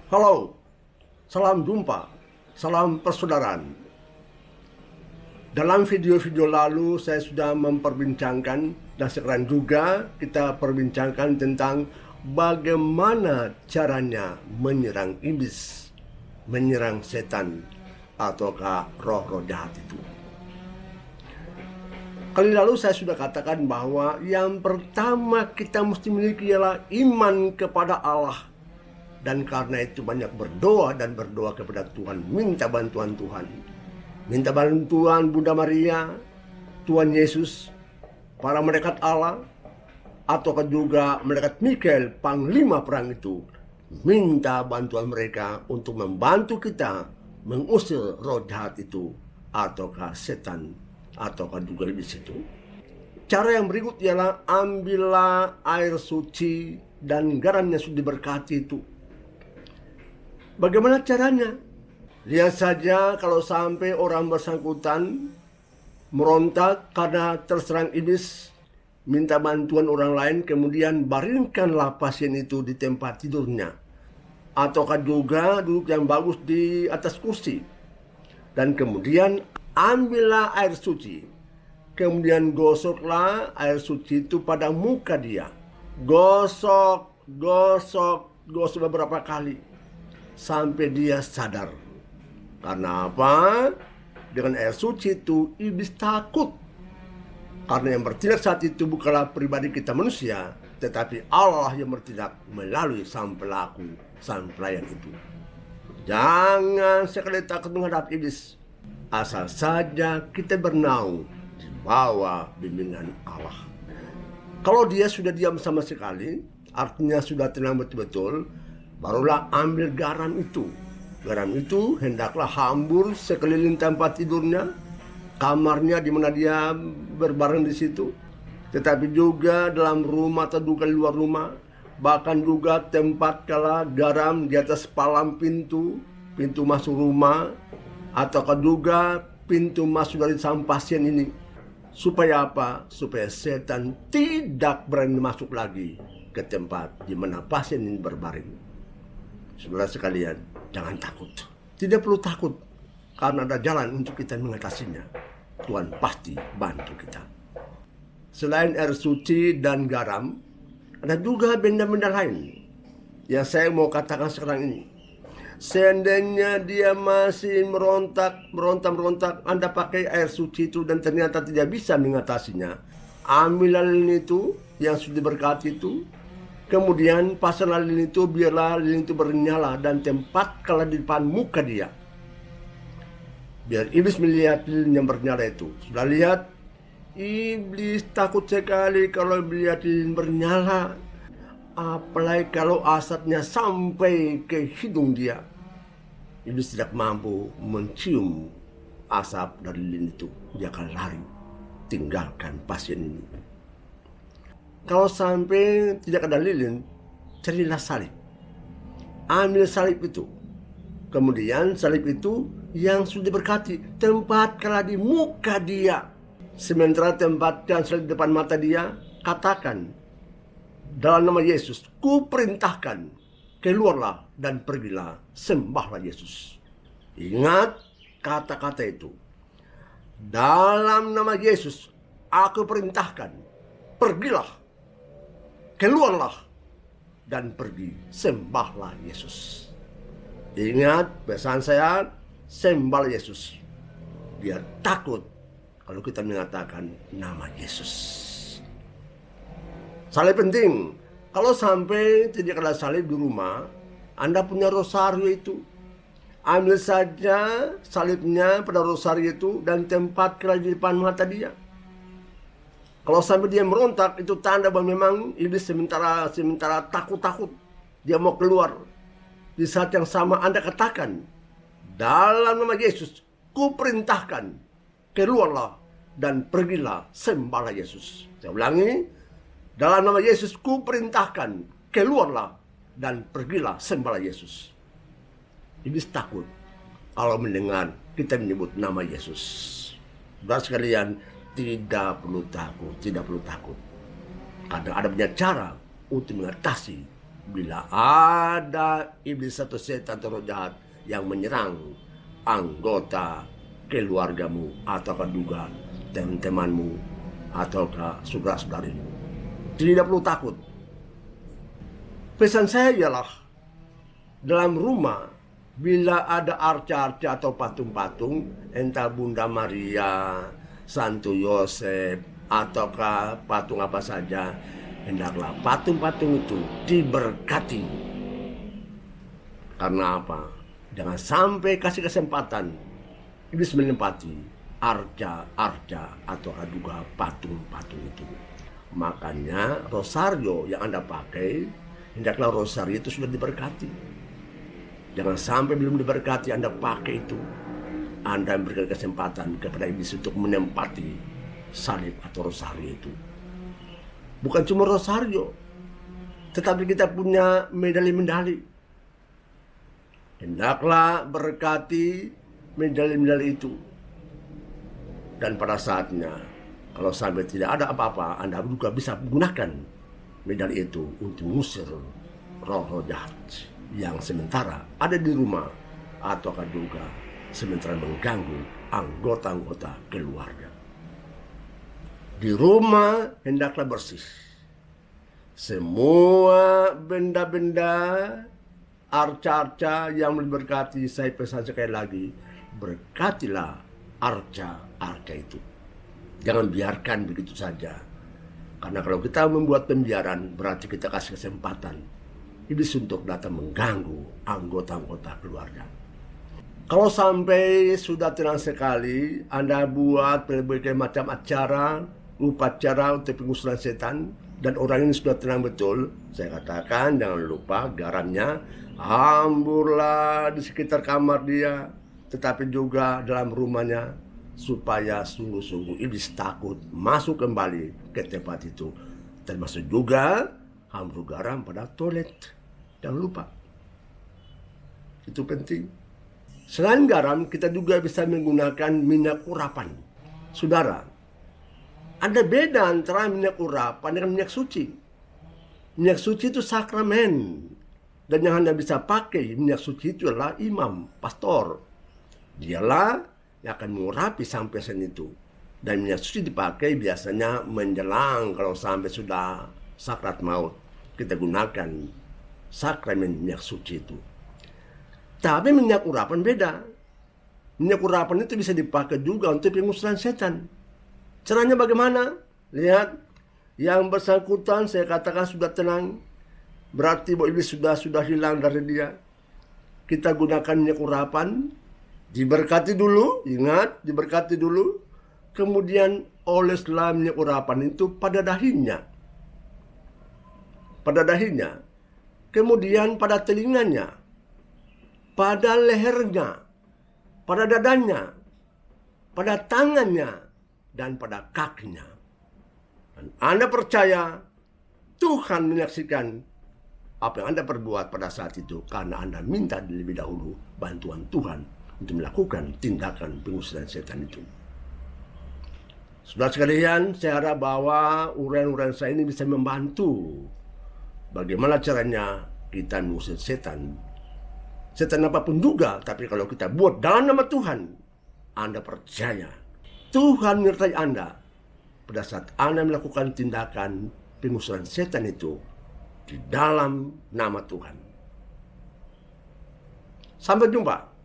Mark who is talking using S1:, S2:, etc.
S1: Halo, salam jumpa, salam persaudaraan. Dalam video-video lalu saya sudah memperbincangkan dan sekarang juga kita perbincangkan tentang bagaimana caranya menyerang iblis, menyerang setan ataukah roh-roh jahat itu. Kali lalu saya sudah katakan bahwa yang pertama kita mesti miliki ialah iman kepada Allah. Dan karena itu banyak berdoa dan berdoa kepada Tuhan. Minta bantuan Tuhan. Minta bantuan Bunda Maria, Tuhan Yesus, para malaikat Allah, ataukah juga malaikat Mikael, panglima perang itu. Minta bantuan mereka untuk membantu kita mengusir roh jahat itu, ataukah setan, ataukah juga iblis itu. Cara yang berikut ialah ambillah air suci dan garam yang sudah diberkati itu. Bagaimana caranya? Lihat saja kalau sampai orang bersangkutan merontak karena terserang iblis, minta bantuan orang lain, kemudian baringkanlah pasien itu di tempat tidurnya. Ataukah juga duduk yang bagus di atas kursi. Dan kemudian ambillah air suci. Kemudian gosoklah air suci itu pada muka dia. Gosok beberapa kali. Sampai dia sadar. Karena apa? Dengan air suci itu iblis takut. Karena yang bertindak saat itu bukanlah pribadi kita manusia, tetapi Allah yang bertindak melalui sang pelaku, sang pelayan itu. Jangan sekali takut menghadap iblis. Asal saja kita bernaung di bawah bimbingan Allah. Kalau dia sudah diam sama sekali, artinya sudah tenang betul-betul, barulah ambil garam itu. Garam itu hendaklah hambur sekeliling tempat tidurnya, kamarnya di mana dia berbareng di situ, tetapi juga dalam rumah atau juga di luar rumah, bahkan juga tempatkanlah garam di atas palang pintu masuk rumah, ataukah juga pintu masuk dari sang pasien ini. Supaya apa? Supaya setan tidak berani masuk lagi ke tempat di mana pasien ini berbaring. Saudara sekalian, jangan takut. Tidak perlu takut, karena ada jalan untuk kita mengatasinya. Tuhan pasti bantu kita. Selain air suci dan garam, ada juga benda-benda lain yang saya mau katakan sekarang ini. Seandainya dia masih merontak, Anda pakai air suci itu dan ternyata tidak bisa mengatasinya, ambillah lilin itu yang sudah diberkati itu. Kemudian pasanglah lilin itu, biarlah lilin itu bernyala dan tempatkanlah di depan muka dia. Biar iblis melihat lilin yang bernyala itu. Sudah lihat? Iblis takut sekali kalau melihat lilin bernyala. Apalagi kalau asapnya sampai ke hidung dia. Iblis tidak mampu mencium asap dari lilin itu. Dia akan lari, tinggalkan pasien ini. Kalau sampai tidak ada lilin, carilah salib. Ambil salib itu. Kemudian salib itu yang sudah diberkati, tempatkanlah di muka dia. Sementara tempatkan salib di depan mata dia, katakan, dalam nama Yesus, ku perintahkan, keluarlah dan pergilah, sembahlah Yesus. Ingat kata-kata itu. Dalam nama Yesus, aku perintahkan, pergilah, keluarlah dan pergi, sembahlah Yesus. Ingat pesan saya, sembahlah Yesus. Dia takut kalau kita mengatakan nama Yesus. Salib penting. Kalau sampai tidak ada salib di rumah, Anda punya rosario itu. Ambil saja salibnya pada rosario itu dan tempatkan di depan mata dia. Kalau sampai dia merontak, itu tanda bahwa memang iblis sementara takut-takut. Dia mau keluar. Di saat yang sama Anda katakan, dalam nama Yesus, ku perintahkan, keluarlah dan pergilah, sembahlah Yesus. Saya ulangi, dalam nama Yesus, ku perintahkan, keluarlah dan pergilah, sembahlah Yesus. Iblis takut kalau mendengar kita menyebut nama Yesus. Saudara sekalian, tidak perlu takut. Karena ada banyak cara untuk mengatasi bila ada iblis atau setan atau roh jahat yang menyerang anggota keluargamu atau juga teman-temanmu atau saudara-saudarimu. Tidak perlu takut. Pesan saya ialah dalam rumah bila ada arca-arca atau patung-patung, entah Bunda Maria, Santo Yosef, ataukah patung apa saja, hendaklah patung-patung itu diberkati. Karena apa? Jangan sampai kasih kesempatan iblis menempati arca-arca atau juga patung-patung itu. Makanya rosario yang Anda pakai, hendaklah rosario itu sudah diberkati. Jangan sampai belum diberkati Anda pakai itu, Anda memberikan kesempatan kepada iblis untuk menempati salib atau rosario itu. Bukan cuma rosario, tetapi kita punya medali-medali. Hendaklah berkati medali-medali itu. Dan pada saatnya, kalau sampai tidak ada apa-apa, Anda juga bisa menggunakan medali itu untuk mengusir roh-roh jahat yang sementara ada di rumah atau juga sementara mengganggu anggota-anggota keluarga. Di rumah hendaklah bersih. Semua benda-benda arca-arca yang memberkati, saya pesan sekali lagi, berkatilah arca-arca itu. Jangan biarkan begitu saja. Karena kalau kita membuat pembiaran, berarti kita kasih kesempatan iblis untuk datang mengganggu anggota-anggota keluarga. Kalau sampai sudah tenang sekali, Anda buat berbagai macam acara, upacara untuk pengusiran setan, dan orang ini sudah tenang betul, saya katakan jangan lupa garamnya hamburlah di sekitar kamar dia, tetapi juga dalam rumahnya, supaya sungguh-sungguh iblis takut masuk kembali ke tempat itu. Termasuk juga hambur garam pada toilet. Jangan lupa. Itu penting. Selain garam, kita juga bisa menggunakan minyak urapan. Saudara, ada beda antara minyak urapan dengan minyak suci. Minyak suci itu sakramen. Dan yang Anda bisa pakai minyak suci itu adalah imam, pastor. Dialah yang akan mengurapi sampean itu. Dan minyak suci dipakai biasanya menjelang kalau sampai sudah sakrat maut. Kita gunakan sakramen minyak suci itu. Tapi minyak urapan beda. Minyak urapan itu bisa dipakai juga untuk pengusiran setan. Caranya bagaimana? Lihat, yang bersangkutan saya katakan sudah tenang. Berarti bahwa iblis sudah hilang dari dia. Kita gunakan minyak urapan. Diberkati dulu, ingat, diberkati dulu. Kemudian oleslah minyak urapan itu pada dahinya. Pada dahinya. Kemudian pada telinganya. Pada lehernya. Pada dadanya. Pada tangannya. Dan pada kakinya. Dan Anda percaya Tuhan menyaksikan apa yang Anda perbuat pada saat itu. Karena Anda minta lebih dahulu bantuan Tuhan untuk melakukan tindakan pengusiran setan itu. Saudara sekalian, saya harap bahwa uraian-uraian saya ini bisa membantu bagaimana caranya kita mengusir setan. Setan apapun juga, tapi kalau kita buat dalam nama Tuhan, Anda percaya Tuhan menyertai Anda pada saat Anda melakukan tindakan pengusiran setan itu di dalam nama Tuhan. Sampai jumpa.